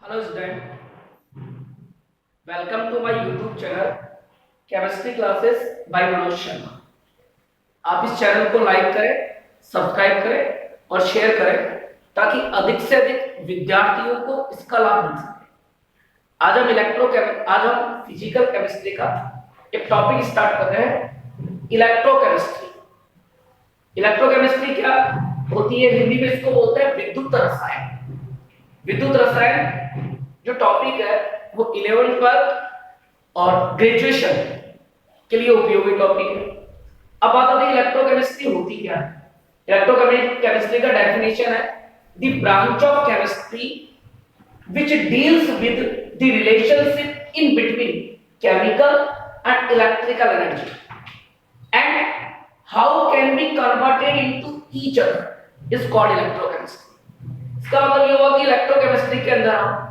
Hello student, welcome to my YouTube channel Chemistry Classes by Manoj Sharma. आप इस channel को like करें, सब्सक्राइब करें और शेयर करें ताकि अधिक से अधिक विद्यार्थियों को इसका लाभ मिल सके। आज हम फिजिकल केमिस्ट्री का एक टॉपिक स्टार्ट कर रहे हैं, इलेक्ट्रोकेमिस्ट्री। इलेक्ट्रोकेमिस्ट्री क्या होती है? हिंदी में इसको बोलते हैं विद्युत रसायन। विद्युत रसायन जो टॉपिक है वो 11th 12th और ग्रेजुएशन के लिए उपयोगी टॉपिक है। अब बात आती है इलेक्ट्रोकेमिस्ट्री होती क्या है। इलेक्ट्रोकेमिस्ट्री का डेफिनेशन है the branch of chemistry which deals with the relationship in between chemical and electrical energy and how can be converted into each other is called electrochemistry। इसका मतलब ये हुआ कि इलेक्ट्रोकेमिस्ट्री के अंदर हम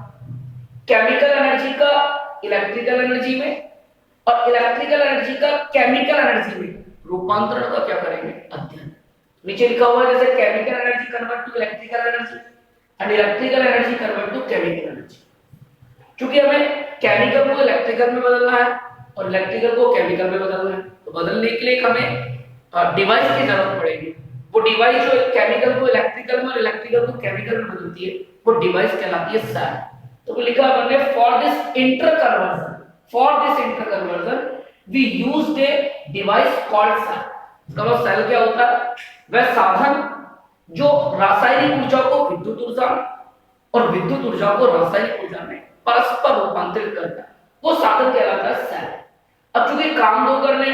केमिकल एनर्जी का इलेक्ट्रिकल एनर्जी में और इलेक्ट्रिकल एनर्जी का केमिकल एनर्जी में रूपांतरण का क्या करेंगे? अध्ययन। नीचे लिखा हुआ है जैसे chemical energy convert to electrical energy and electrical energy convert to chemical energy. क्योंकि हमें केमिकल को इलेक्ट्रिकल में बदलना है और इलेक्ट्रिकल को केमिकल में बदलना है, तो बदलने के लिए हमें डिवाइस की जरूरत पड़ेगी। वो डिवाइस जो केमिकल को इलेक्ट्रिकल में और इलेक्ट्रिकल को केमिकल में बदलती है वो डिवाइस कहलाती है सेल। तो लिखा हमने for this interconversion we used a device called cell. इसका मतलब सेल क्या होता है? वह साधन जो रासायनिक ऊर्जा को विद्युत ऊर्जा और विद्युत ऊर्जा को रासायनिक ऊर्जा में परस्पर रूपांतरित करता है, वो साधन कहलाता है सेल। अब चूंकि काम दो करने,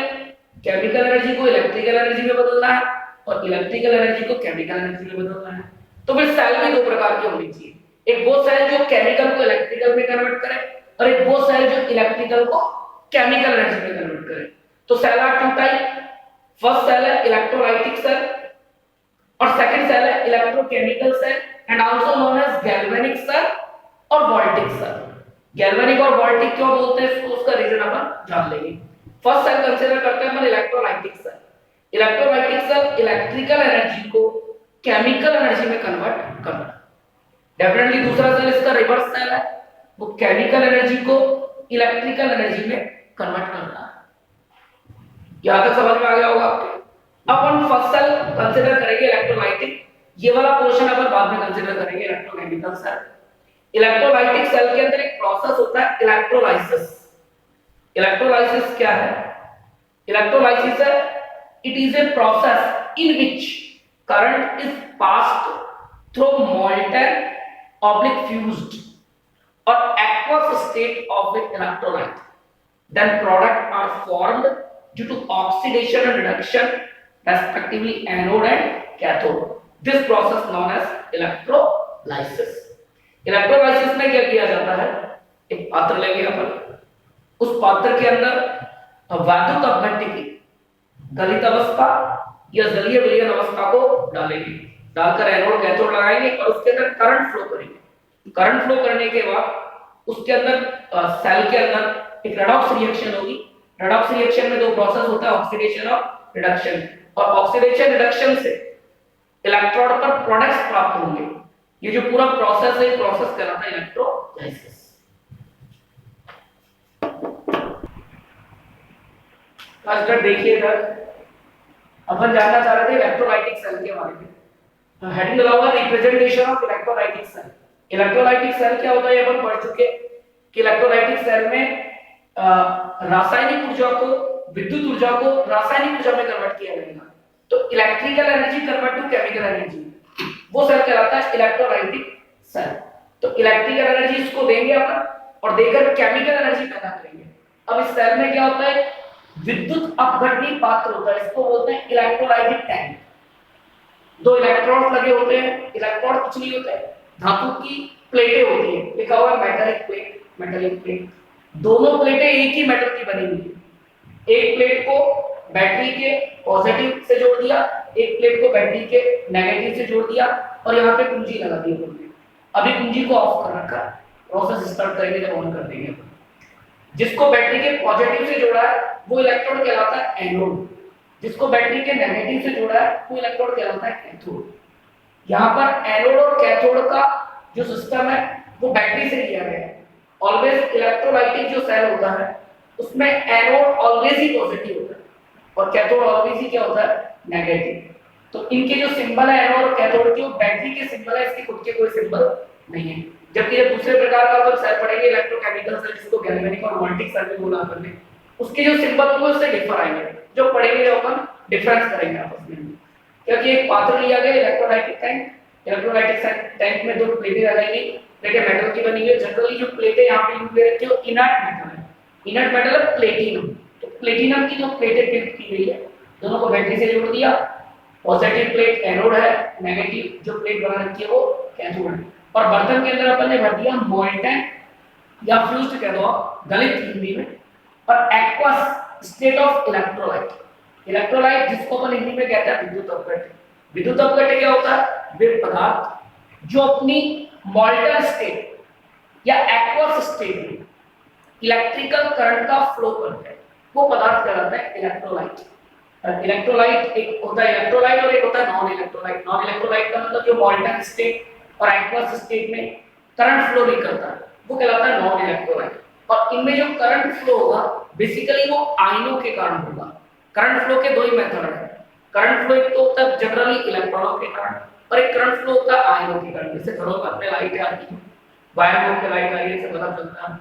केमिकल एनर्जी को इलेक्ट्रिकल एनर्जी में बदलना है और इलेक्ट्रिकल एनर्जी को केमिकल एनर्जी में बदलना है, तो फिर सेल भी दो प्रकार की होनी चाहिए। एक वो सेल जो केमिकल को इलेक्ट्रिकल में कन्वर्ट करे और एक वो सेल जो इलेक्ट्रिकल को केमिकल एनर्जी में कन्वर्ट करे। तो cell are two type. First cell है इलेक्ट्रोलाइटिक सेल और सेकंड सेल है electrochemical cell and also known as galvanic cell और वोल्टिक सेल। गैल्वेनिक और वोल्टिक क्यों बोलते हैं इसको, उसका रीजन अपन जान लेंगे। फर्स्ट सेल कंसीडर करते हैं अपन electrolytic cell. Electrolytic cell electrical energy को केमिकल एनर्जी में कन्वर्ट करता है। डेफिनेटली दूसरा सेल इसका रिवर्स सेल है, वो केमिकल एनर्जी को इलेक्ट्रिकल एनर्जी में कन्वर्ट करता है। यहां तक समझ में आ गया होगा आपके। अपन फर्स्ट सेल कंसीडर करेंगे इलेक्ट्रोलाइटिक, ये वाला पोर्शन अपन बाद में कंसीडर करेंगे इलेक्ट्रोकेमिकल सेल। इलेक्ट्रोलाइटिक सेल के अंदर एक प्रोसेस होता है इलेक्ट्रोलाइसिस। इलेक्ट्रोलाइसिस क्या है? इलेक्ट्रोलाइसिस है it is a process in which current is passed through molten oblique fused or aqueous state of an electrolyte, then product are formed due to oxidation and reduction respectively anode and cathode. This process known as electrolysis. Electrolysis में क्या किया जाता है? एक पात्र लेंगे अपन, उस पात्र के अंदर वैद्युत अपघट्य गलित अवस्था या जलीय विलयन अवस्था को डालेंगे, डालकर एनोड कैथोड लगाएंगे और उसके अंदर करंट फ्लो करेंगे। करंट फ्लो करने के बाद उसके अंदर सेल के अंदर एक रेडॉक्स रिएक्शन होगी। रेडॉक्स रिएक्शन में दो प्रोसेस होता है, ऑक्सीडेशन और रिडक्शन। और ऑक्सीडेशन रिडक्शन से इलेक्ट्रोड पर प्रोडक्ट्स प्राप्त होंगे। ये जो पूरा प्रोसेस है, प्रोसेस कहलाता है इलेक्ट्रोलाइसिस। क्लास देखिए इधर अपन जानना चाह रहे थे इलेक्ट्रोलाइटिक सेल के बारे में। हेडिंग लगा हुआ representation of electrolytic cell. Electrolytic cell क्या होता है अपन पढ़ चुके कि इलेक्ट्रोलाइटिक सेल में रासायनिक ऊर्जा को विद्युत ऊर्जा को रासायनिक ऊर्जा में कन्वर्ट किया जाएगा। तो electrical energy convert to chemical energy, वो सेल कहलाता है इलेक्ट्रोलाइटिक सेल। तो इलेक्ट्रिकल एनर्जी इसको देंगे अपन और देकर केमिकल एनर्जी पैदा करेंगे। अब इस सेल में क्या होता है? विद्युत अपघटनी पात्र होता है, इसको बोलते हैं इलेक्ट्रोलाइटिक टैंक। दो इलेक्ट्रोड लगे होते हैं। इलेक्ट्रोड कुछ नहीं होते, धातु की प्लेटें होती हैं। लिखा हुआ है मेटालिक प्लेट, मेटालिक प्लेट। दोनों प्लेटें एक ही मेटल की बनी हुई है। एक प्लेट को बैटरी के पॉजिटिव से जोड़ दिया, एक प्लेट को बैटरी के नेगेटिव से जोड़ दिया और यहाँ पे कुंजी लगा दी हमने। अभी कुंजी को ऑफ कर रखा, प्रोसेस स्टार्ट करेंगे जब ऑन कर देंगे। जिसको बैटरी के पॉजिटिव से जोड़ा है वो इलेक्ट्रोड कहलाता है एनोड, जिसको बैटरी के नेगेटिव से जोड़ा है वो इलेक्ट्रोड कहलाता है कैथोड। यहाँ पर एनोड और कैथोड का जो सिस्टम है वो बैटरी से लिया गया है। ऑलवेज इलेक्ट्रोलाइटिक जो सेल होता है उसमें एनोड ऑलवेज ही पॉजिटिव होता है और कैथोड ऑलवेज ही क्या होता है, नेगेटिव। तो इनके जो सिंबल है एनोड और कैथोड के, बैटरी के सिंबल है, इसके खुद के कोई सिंबल नहीं है। जबकि जब दूसरे प्रकार का अपन सेल पढ़ेंगे इलेक्ट्रोकेमिकल सेल, जिसको गैल्वेनिक और वोल्टिक सेल भी बोला अपन ने, उसके जो सिंबल होंगे उससे डिफर आएंगे। जो पढ़ेंगे जो अपन डिफरेंस करेंगे आपस में, क्योंकि एक पात्र लिया गया इलेक्ट्रोलाइटिक टैंक, इलेक्ट्रोलाइटिक टैंक में दो प्लेटें लगाई गई, प्लेटें मेटल की बनी हुई है। जनरली जो प्लेटें यहाँ पे यूज रखी है इनर्ट मेटल है, इनर्ट मेटल है प्लेटिनम। तो प्लेटिनम की जो प्लेटें फिट की गई है, दोनों को बैटरी से जोड़ दिया। पॉजिटिव प्लेट एनोड है, नेगेटिव जो प्लेट बना रखी है वो कैथोड है। और बर्तन के अंदर अपन ने भर दिया मोल्टन या फ्यूज्ड कह दो गलित हिंदी में, और aqueous state of electrolyte. Electrolyte जिसको अपन हिंदी में कहते हैं विद्युत अपघट्य। विद्युत अपघट्य क्या होता है, वे पदार्थ जो अपनी मोल्टन स्टेट या एक्वस स्टेट में इलेक्ट्रिकल करंट का फ्लो करते हैं, वो पदार्थ कहलाता है इलेक्ट्रोलाइट। इलेक्ट्रोलाइट एक होता है इलेक्ट्रोलाइट और एक होता है नॉन इलेक्ट्रोलाइट। नॉन इलेक्ट्रोलाइट का मतलब जो मोल्टन स्टेट और एक्वस स्टेट में करंट फ्लो नहीं करता है, वो कहलाता है नॉन इलेक्ट्रोलाइट। और इनमें जो करंट फ्लो होगा बेसिकली वो आयनों के कारण होगा। करंट फ्लो के दो ही मेथड है। करंट फ्लो एक तो होता है जनरली इलेक्ट्रॉनों के कारण, और एक करंट फ्लो होता है आयनों के कारण। जैसे घरों में अपने लाइट आती है, वायर में अपने लाइट आ रही है, से पता चलता है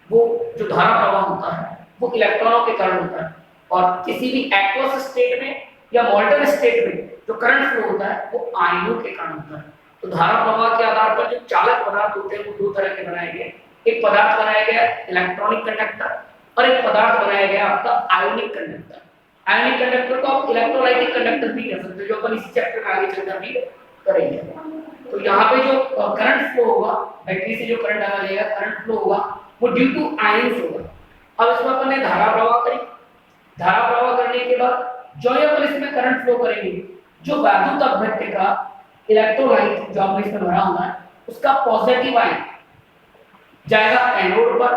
वो जो धारा प्रवाह होता है वो इलेक्ट्रॉनों के कारण होता है। और किसी भी एक्वस स्टेट में या मोल्टन स्टेट में जो करंट फ्लो होता है वो आयनों के कारण होता है। तो धारा प्रवाह के आधार पर जो चालक पदार्थ होते हैं वो दो तरह के बनाए गए। एक पदार्थ बनाया गया इलेक्ट्रॉनिक कंडक्टर और एक पदार्थ बनाया गया आपका आयोनिक कंडक्टर। आयोनिक कंडक्टर को आप इलेक्ट्रोलाइटिक कंडक्टर भी कह सकते हो, जो अपन इसी चैप्टर में आगे चलकर भी करेंगे। तो यहाँ पे जो करंट फ्लो होगा, बैटरी से जो करंट आना जाएगा, करंट फ्लो होगा वो ड्यू टू आयंस होगा। अब इसमें अपन ने धारा प्रवाह करी, धारा प्रवाह करने के बाद जो ही अपन इसमें करंट फ्लो करेंगे, जो वैद्युत अपघट्य का इलेक्ट्रोलाइट जो आपने इसमें भरा हुआ है उसका पॉजिटिव आयन जाएगा एनोड पर,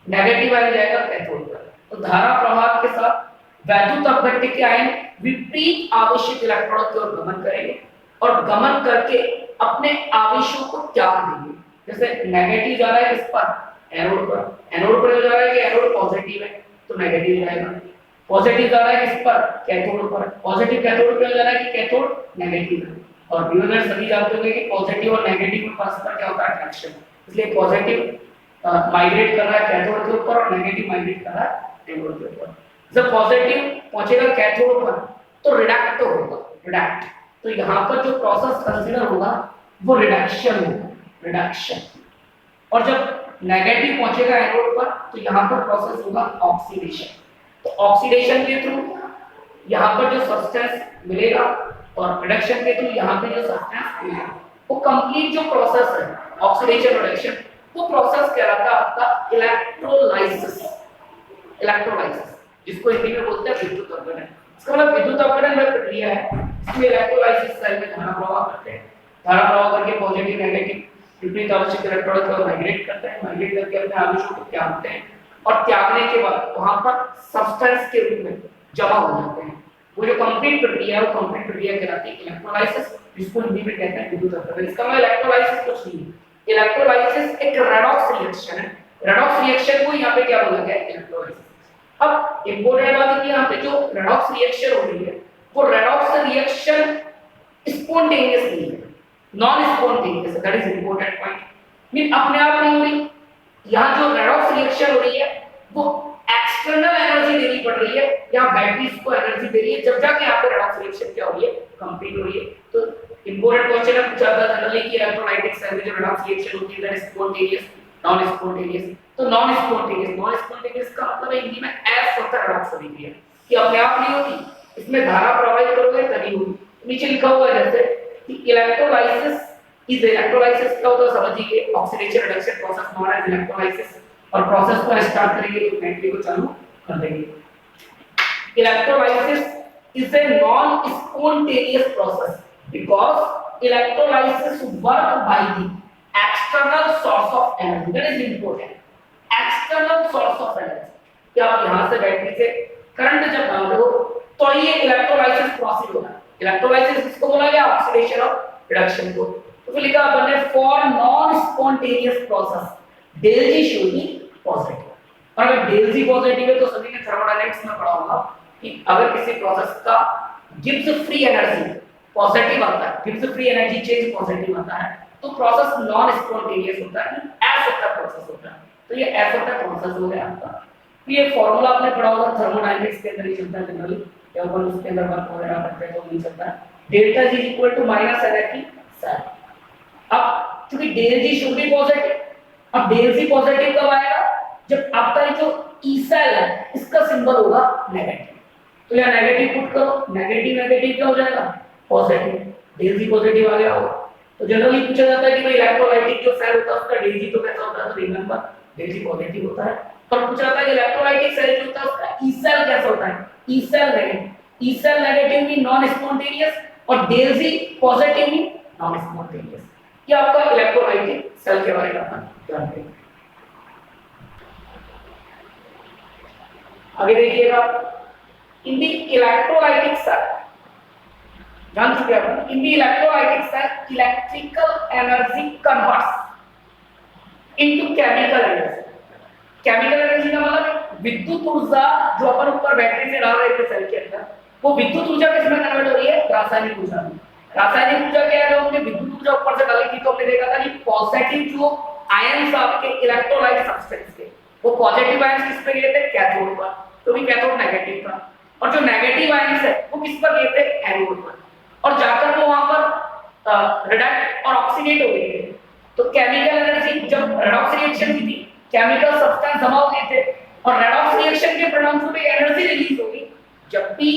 नेगेटिव आयन जाएगा कैथोड पर। तो धारा प्रवाह के साथ वैद्युत अपघट्य के आयन विपरीत आवेशित इलेक्ट्रॉन की ओर गमन करेंगे और गमन करके अपने आवेशों को त्याग देंगे। जैसे नेगेटिव जा रहा है इस पर एनोड पर, एनोड पर जा रहा है कि एनोड पॉजिटिव है तो नेगेटिव जाएगा। पॉजिटिव जा रहा है किस पर, कैथोड पर, पॉजिटिव कैथोड पर जा रहा है कि कैथोड नेगेटिव है। और न्यूटन सभी जानते होंगे कि पॉजिटिव और नेगेटिव में परस्पर क्या होता है, अट्रैक्शन। इसलिए पॉजिटिव माइग्रेट कर रहा है कैथोड के ऊपर और नेगेटिव माइग्रेट कर रहा है एनोड के ऊपर। जब पॉजिटिव पहुंचेगा कैथोड पर तो रिडक्ट होगा, रिडक्ट। तो यहाँ पर जो प्रोसेस कंसीडर होगा वो रिडक्शन होगा, रिडक्शन। और जब नेगेटिव पहुंचेगा एनोड पर तो यहाँ पर प्रोसेस होगा ऑक्सीडेशन। तो ऑक्सीडेशन के थ्रू यहाँ पर जो सब्सटेंस मिलेगा और रिडक्शन के थ्रू यहाँ पे जो सब्सटेंस मिलेगा, वो कंप्लीट जो प्रोसेस है ऑक्सीडेशन रिडक्शन, वो प्रोसेस कहलाता है आपका इलेक्ट्रोलाइसिस। इलेक्ट्रोलाइसिस जिसको हिंदी में बोलते हैं विद्युत अपघटन। इसका मतलब विद्युत अपघटन में प्रक्रिया है इसमें इलेक्ट्रोलाइसिस सेल में धारा प्रवाह करते हैं, धारा प्रवाह करके पॉजिटिव नेगेटिव विपरीत आवेशित इलेक्ट्रॉन को माइग्रेट करते हैं, माइग्रेट करके अपने आवेशों को त्यागते हैं और त्यागने के बाद वहां पर सब्सटेंस के रूप में जमा हो जाते हैं। वो जो कंप्लीट प्रक्रिया है वो कंप्लीट प्रक्रिया कहलाती है इलेक्ट्रोलाइसिस, जिसको हिंदी में कहते हैं विद्युत अपघटन। इसका मतलब इलेक्ट्रोलाइसिस कुछ नहीं है, इलेक्ट्रोलाइसिस एक रेडॉक्स रिएक्शन है। रेडॉक्स रिएक्शन को यहाँ पे क्या बोला गया है, इलेक्ट्रोलाइसिस। अब इंपॉर्टेंट बात है कि यहाँ पे जो रेडॉक्स रिएक्शन हो रही है वो रेडॉक्स रिएक्शन स्पॉन्टेनियस नहीं है, non spontaneous, that is important point. Mean अपने आप नहीं हो रही। यहाँ जो रेडॉक्स रिएक्शन हो रही है वो एक्सटर्नल एनर्जी देनी पड़ रही है, यहाँ बैटरीज को एनर्जी दे रही है, जब जाके यहाँ पे रेडॉक्स रिएक्शन क्या हो रही है, कंप्लीट हो रही है। तो इंपॉर्टेंट क्वेश्चन है पूछा था जनरली कि इलेक्ट्रोलाइटिक सेल में जो रेडॉक्स रिएक्शन होती है that is spontaneous, non spontaneous. तो नॉन स्पॉन्टेनियस का मतलब है हिंदी में असतत रेडॉक्स अभिक्रिया, कि अपने आप नहीं होती, इसमें धारा प्रवाहित करोगे तभी होगी। नीचे लिखा हुआ है जैसे कि इलेक्ट्रोलाइसिस इज, इलेक्ट्रोलाइसिस क्या होता है समझिए, oxidation reduction process known as electrolysis. और प्रोसेस को स्टार्ट करेंगे तो बैटरी को चालू कर देंगे। Electrolysis is a non spontaneous process because electrolysis work by the external source of energy, that is important. External source of energy, कि आप यहां से बैटरी से करंट जब डाल रहे हो तो ये इलेक्ट्रोलाइसिस प्रोसेस होगा। इलेक्ट्रोलाइसिस किसको बोला गया, ऑक्सीडेशन और रिडक्शन को। तो फिर लिखा अपन ने for non spontaneous process del G should be positive. और अगर डेल जी पॉजिटिव है तो सभी ने थर्मोडायनेमिक्स में पढ़ा होगा कि अगर किसी प्रोसेस का गिब्स फ्री एनर्जी पॉजिटिव आता है, Gibbs free energy change positive आता है, तो प्रोसेस नॉन स्पॉन्टेनियस होता है, एस होता है प्रोसेस होता है। तो ये एस होता है प्रोसेस हो गया आपका। तो ये फार्मूला आपने पढ़ा होगा थर्मोडायनेमिक्स के अंदर ही चलता है जनरली, या अपन उसके अंदर वर्क वगैरह करते हैं तो नहीं चलता है। Delta G equal to minus energy sir. अब क्योंकि del G should be positive, अब डेल जी पॉजिटिव कब आएगा? जब आपका ये जो ई सेल है इसका सिंबल होगा नेगेटिव। तो यहाँ नेगेटिव पुट करो, नेगेटिव नेगेटिव क्या हो जाएगा? पॉजिटिव। डेल जी पॉजिटिव आ गया होगा। तो जनरली पूछा जाता है कि भाई इलेक्ट्रोलाइटिक जो सेल होता है उसका डेल जी तो कैसा होता है? तो रिमेंबर डेल जी पॉजिटिव होता है। पर पूछा जाता है कि इलेक्ट्रोलाइटिक सेल जो होता है उसका ई सेल कैसा होता है? E cell negative. E cell negative भी नॉन स्पॉन्टेनियस और डेल जी पॉजिटिव भी नॉन स्पॉन्टेनियस। ये आपका इलेक्ट्रोलाइटिक सेल के बारे में अपन जानते हैं। आगे देखिएगा इन द इलेक्ट्रोलाइटिक सेल, जान चुके हैं अपन, in the electrolytic cell electrical energy converts into chemical energy. Chemical energy का मतलब विद्युत ऊर्जा जो अपन ऊपर बैटरी से डाल रहे थे सेल के अंदर, वो विद्युत ऊर्जा किसमें कन्वर्ट हो रही है? रासायनिक ऊर्जा में। रासायनिक ऊर्जा क्या है? जो हमने विद्युत ऊर्जा ऊपर से डाली थी तो हमने देखा था कि पॉजिटिव जो आयंस आपके इलेक्ट्रोलाइट सब्सटेंस के, वो पॉजिटिव आयंस किस पे गए थे? कैथोड पर, क्योंकि कैथोड नेगेटिव था। और जो नेगेटिव आयंस है वो किस पर गए थे? एनोड पर। और जाकर वो वहां पर रिडक्ट और ऑक्सीडेट हो गए थे। तो केमिकल एनर्जी, जब रेडॉक्स रिएक्शन हुई थी, केमिकल सब्सटेंस जमा हो गए थे और रेडॉक्स रिएक्शन के परिणामस्वरूप एनर्जी रिलीज होगी। जब भी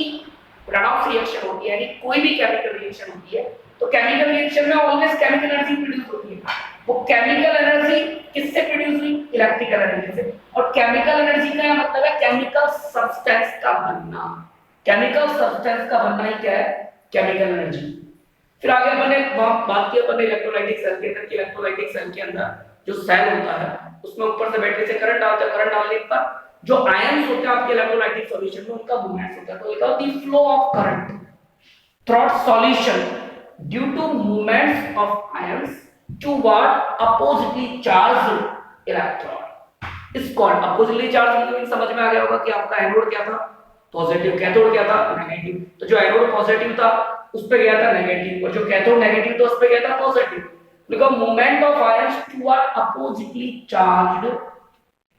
रेडॉक्स रिएक्शन होती है, यानी कोई भी केमिकल रिएक्शन होती है, तो केमिकल रिएक्शन में ऑलवेज केमिकल एनर्जी प्रोड्यूस होती है। वो केमिकल एनर्जी किससे प्रोड्यूस हुई? इलेक्ट्रिकल एनर्जी से। और केमिकल एनर्जी का मतलब है केमिकल सब्सटेंस का बनना। केमिकल सब्सटेंस का बनना ही क्या है? Chemical energy. फिर आगे अपन ने बात की अपन इलेक्ट्रोलाइटिक सेल के अंदर, इलेक्ट्रोलाइटिक सेल के अंदर जो सेल होता है उसमें ऊपर से बैटरी से करंट डालते हैं, करंट डालने पर जो आयंस होते हैं आपके इलेक्ट्रोलाइटिक सॉल्यूशन में उनका मूवमेंट होता है। तो लिखा the flow of current through solution due to movements of ions toward oppositely charged electron is called. Oppositely charge समझ में आ गया होगा कि आपका एनोड क्या था? पॉजिटिव। कैथोड क्या था? नेगेटिव। तो जो एनोड पॉजिटिव था उस पे गया था नेगेटिव, और जो कैथोड नेगेटिव था उस पे गया था positive. Because movement of ions toward oppositely charged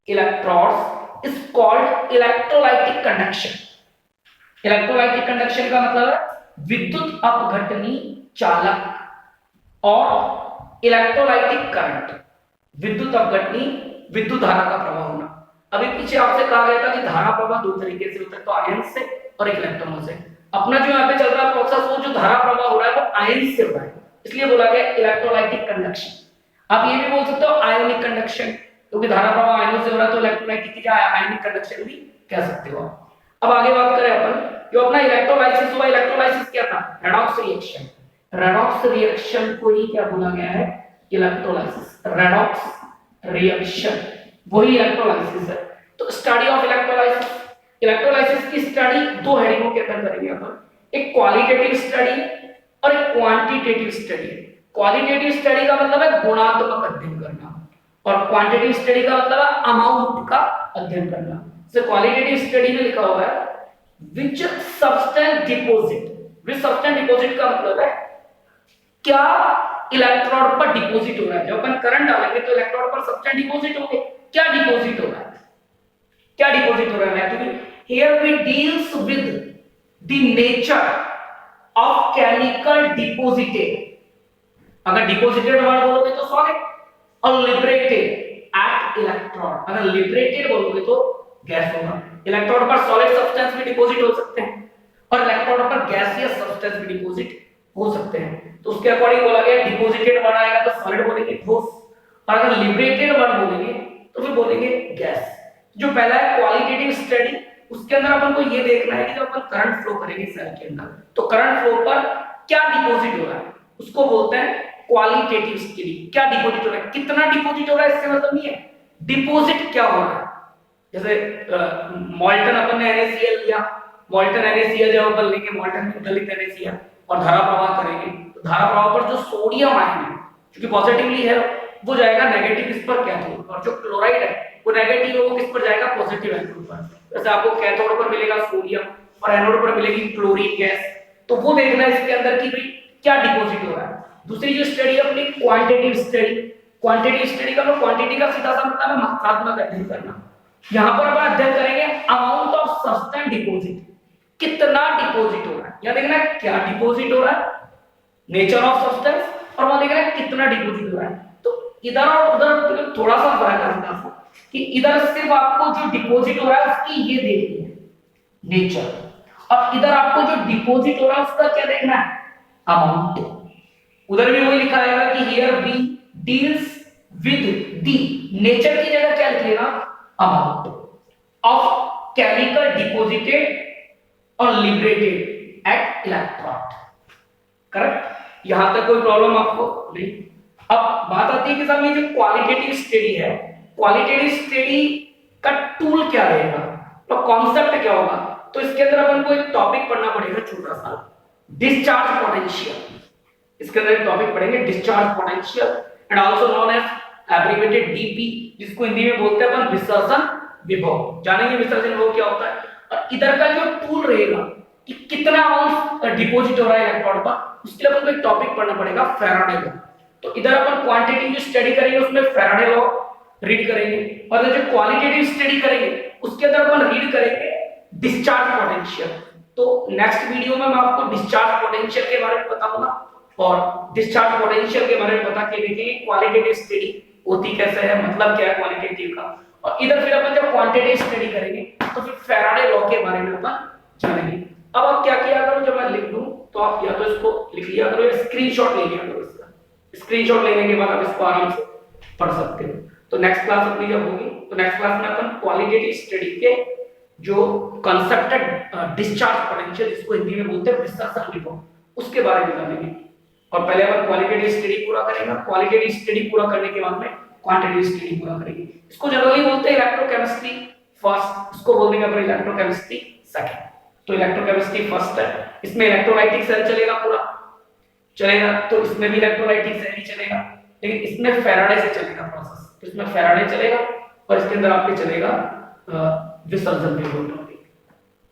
electrons is called electrolytic conduction. Electrolytic conduction का मतलब है विद्युत अपघटनी चालक और इलेक्ट्रोलाइटिक करंट, विद्युत अपघटनी, विद्युत धारा का प्रवाह होना। अभी पीछे आपसे कहा गया था कि धारा प्रवाह दो तरीके से होता है, तो आयंस से और इलेक्ट्रॉनों से। अपना जो यहाँ पे चल रहा है प्रोसेस, वो जो धारा प्रवाह हो रहा है वो आयंस से हो रहा है, इसलिए बोला गया इलेक्ट्रोलाइटिक कंडक्शन। आप ये भी बोल सकते हो आयोनिक कंडक्शन, क्योंकि धारा प्रवाह आयनों से हो रहा है तो इलेक्ट्रोलाइटिक की आयोनिक कंडक्शन भी कह सकते हो। अब आगे बात करें अपन, जो अपना इलेक्ट्रोलाइसिस हुआ, इलेक्ट्रोलाइसिस क्या था? Redox reaction. रेडॉक्स रिएक्शन को ही क्या बोला गया है? इलेक्ट्रोलाइसिस। रेडॉक्स रिएक्शन वही इलेक्ट्रोलाइसिस है। तो स्टडी ऑफ इलेक्ट्रोलाइसिस, इलेक्ट्रोलाइसिस की स्टडी दो हेडिंगों के अंदर करेंगे अपन, एक क्वालिटेटिव स्टडी और एक क्वांटिटेटिव स्टडी। क्वालिटेटिव स्टडी का मतलब है गुणात्मक अध्ययन करना, और क्वांटिटेटिव स्टडी का मतलब है अमाउंट का अध्ययन करना। जैसे क्वालिटेटिव स्टडी में लिखा हुआ है which substance deposit. Which substance deposit का मतलब है क्या इलेक्ट्रोड पर डिपॉजिट हो रहा है। जब अपन करंट डालेंगे तो इलेक्ट्रोड पर सब्सटेंस डिपॉजिट होंगे, क्या डिपॉजिट हो रहा है? क्या डिपॉजिट हो रहा है? क्योंकि here we deals with the nature of chemical deposited. अगर डिपॉजिटेड वर्ड बोलोगे तो सॉलिड, और लिबरेटेड एट इलेक्ट्रोड, अगर लिबरेटेड बोलोगे तो गैस होगा। इलेक्ट्रोड पर सॉलिड सब्सटेंस भी डिपॉजिट हो सकते हैं और इलेक्ट्रोड पर गैसियस सब्सटेंस भी डिपॉजिट हो सकते हैं। तो उसके अकॉर्डिंग बोला गया डिपॉजिटेड वर्ड आएगा तो सॉलिड बोलेंगे ठोस, और अगर लिबरेटेड वर्ड बोलेंगे तो फिर बोलेंगे गैस। जो पहला है क्वालिटेटिव स्टडी, उसके अंदर अपन को ये देखना है कि जब अपन करंट फ्लो करेंगे सेल के अंदर तो करंट फ्लो पर क्या डिपॉजिट हो रहा है, उसको बोलते हैं क्वालिटेटिव स्टडी। क्या डिपॉजिट हो रहा है, कितना डिपॉजिट हो रहा है, इससे मतलब नहीं है डिपॉजिट क्या हो रहा है। जैसे मॉल्टन अपन ने NaCl लिया, मॉल्टन NaCl जब अपन लेंगे मॉल्टन में गलित NaCl और धारा प्रवाह करेंगे तो धारा प्रवाह पर जो सोडियम आयन है क्योंकि पॉजिटिवली है वो जाएगा नेगेटिव किस पर, कैथोड, और जो क्लोराइड है वो नेगेटिव है वो किस पर जाएगा, पॉजिटिव एनोड पर। जैसे आपको कैथोड पर मिलेगा सोडियम और एनोड पर मिलेगी क्लोरीन गैस, तो वो देखना है इसके अंदर की भाई क्या डिपॉजिट हो रहा है। दूसरी जो स्टडी है अपनी क्वांटिटेटिव स्टडी, क्वांटिटेटिव स्टडी का क्वांटिटी का सीधा सा मतलब है मात्रात्मक अध्ययन करना। यहां पर अपन अध्ययन करेंगे अमाउंट ऑफ सब्सटेंस डिपॉजिट, कितना डिपॉजिट हो रहा है, या देखना है क्या डिपॉजिट हो रहा है, नेचर ऑफ सब्सटेंस, और वहां देखना है कितना डिपॉजिट हो रहा है। तो इधर और उधर थोड़ा सा फर्क है आपको कि इधर सिर्फ आपको जो डिपॉजिट हो रहा है उसकी ये देखनी है नेचर, और इधर आपको जो डिपॉजिट हो रहा है उसका क्या देखना है, अमाउंट। उधर भी वही लिखा है कि here we deals with the nature की जगह क्या लिख लेना, अमाउंट ऑफ केमिकल डिपॉजिटेड और लिबरेटेड एट इलेक्ट्रोड। करेक्ट, यहां तक कोई प्रॉब्लम आपको नहीं। अब बात आती है कि साहब ये जो क्वालिटेटिव स्टडी है, क्वालिटेटिव स्टडी का टूल क्या रहेगा, तो कॉन्सेप्ट क्या होगा, तो इसके अंदर अपन को एक टॉपिक पढ़ना पड़ेगा छोटा सा, डिस्चार्ज पोटेंशियल। इसके अंदर एक टॉपिक पढ़ेंगे discharge potential and also known as abbreviated DP, जिसको हिंदी में बोलते हैं अपन विसर्जन विभव। जानेंगे विसर्जन विभव क्या होता है। और इधर का जो टूल रहेगा कि कितना अमाउंट डिपॉजिट हो रहा है इलेक्ट्रॉन पर, उसके लिए अपन को एक टॉपिक पढ़ना पड़ेगा फैराडे लॉ। तो इधर अपन क्वांटिटी जो स्टडी करेंगे उसमें फैराडे लॉ रीड करेंगे, और जो क्वालिटेटिव स्टडी करेंगे उसके अंदर अपन रीड करेंगे डिस्चार्ज पोटेंशियल। तो नेक्स्ट वीडियो में मैं आपको डिस्चार्ज पोटेंशियल के बारे में बताऊंगा और डिस्चार्ज पोटेंशियल के बारे में बता के देखेंगे क्वालिटेटिव स्टडी होती कैसे है, मतलब क्या है क्वालिटेटिव का। और इधर फिर अपन जब क्वांटिटेटिव स्टडी करेंगे तो फिर फैराडे लॉ के बारे में अपन जानेंगे। अब आप क्या किया करो, जब मैं लिख दूं तो आप या तो इसको लिख लिया करो या स्क्रीनशॉट ले लिया करो। इसका स्क्रीनशॉट लेने के बाद आप इसको आराम से पढ़ सकते हो। तो नेक्स्ट क्लास अपनी जब होगी तो नेक्स्ट क्लास में अपन क्वालिटेटिव स्टडी के जो कांसेप्ट है डिस्चार्ज पोटेंशियल, जिसको हिंदी में बोलते हैं विसर्जन विभव, उसके बारे में जानेंगे। और पहले अपन क्वालिटेटिव स्टडी पूरा करेंगे, क्वालिटेटिव स्टडी पूरा करने के बाद में क्वांटिटेटिव स्टडी पूरा करेंगे। इसको जनरली बोलते हैं इलेक्ट्रोकेमिस्ट्री फर्स्ट, इसको बोल देंगे अपन इलेक्ट्रोकेमिस्ट्री सेकंड। तो इलेक्ट्रोकेमिस्ट्री फर्स्ट है, इसमें इलेक्ट्रोलाइटिक सेल चलेगा पूरा चलेगा, तो इसमें भी इलेक्ट्रोलाइटिक सेल ही चलेगा, लेकिन इसमें फैराडे से चलेगा प्रोसेस। तो इसमें फैराडे चलेगा और इसके अंदर आपके चलेगा विसर्जन विभव टॉपिक।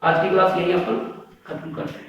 आज की क्लास यही अपन खत्म करते हैं।